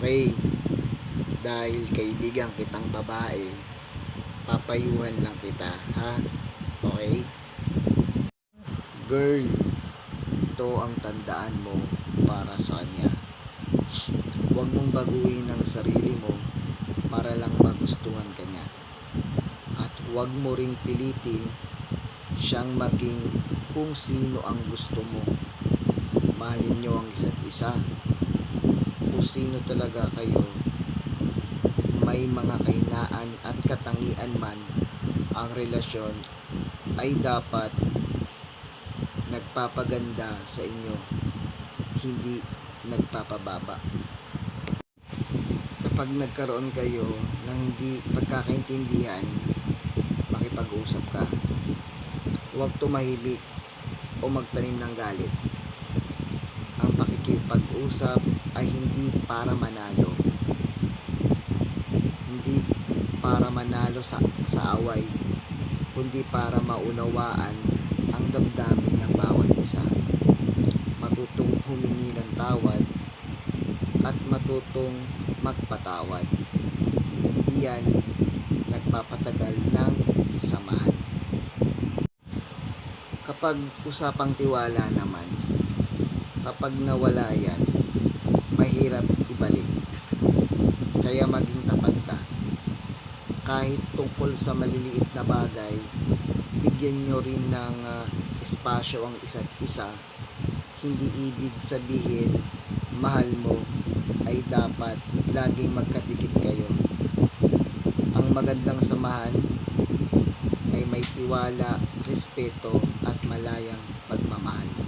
Okay, dahil kaibigan kitang babae, papayuhan lang kita, ha? Okay? Girl, ito ang tandaan mo para sa kanya. Huwag mong baguhin ang sarili mo para lang magustuhan ka niya. At huwag mo ring pilitin siyang maging kung sino ang gusto mo. Mahalin niyo ang isa't isa. Kung sino talaga kayo, may mga kahinaan at katangian man, ang relasyon ay dapat nagpapaganda sa inyo, hindi nagpapababa. Kapag nagkaroon kayo ng hindi pagkakaintindihan, makipag-usap ka. Huwag tumahimik o magtanim ng galit. Ang pakikipag-usap ay hindi para manalo. Hindi para manalo sa away, kundi para maunawaan ang damdamin ng bawat isa. Matutong humingi ng tawad at matutong magpatawad. Iyan nagpapatagal ng samahan. Kapag usapang tiwala naman, kapag nawala yan, mahirap ibalik. Kaya maging tapat ka. Kahit tungkol sa maliliit na bagay, bigyan nyo rin ng espasyo ang isa't isa. Hindi ibig sabihin mahal mo ay dapat laging magkadikit kayo. Ang magandang samahan ay may tiwala, respeto at malayang pagmamahal.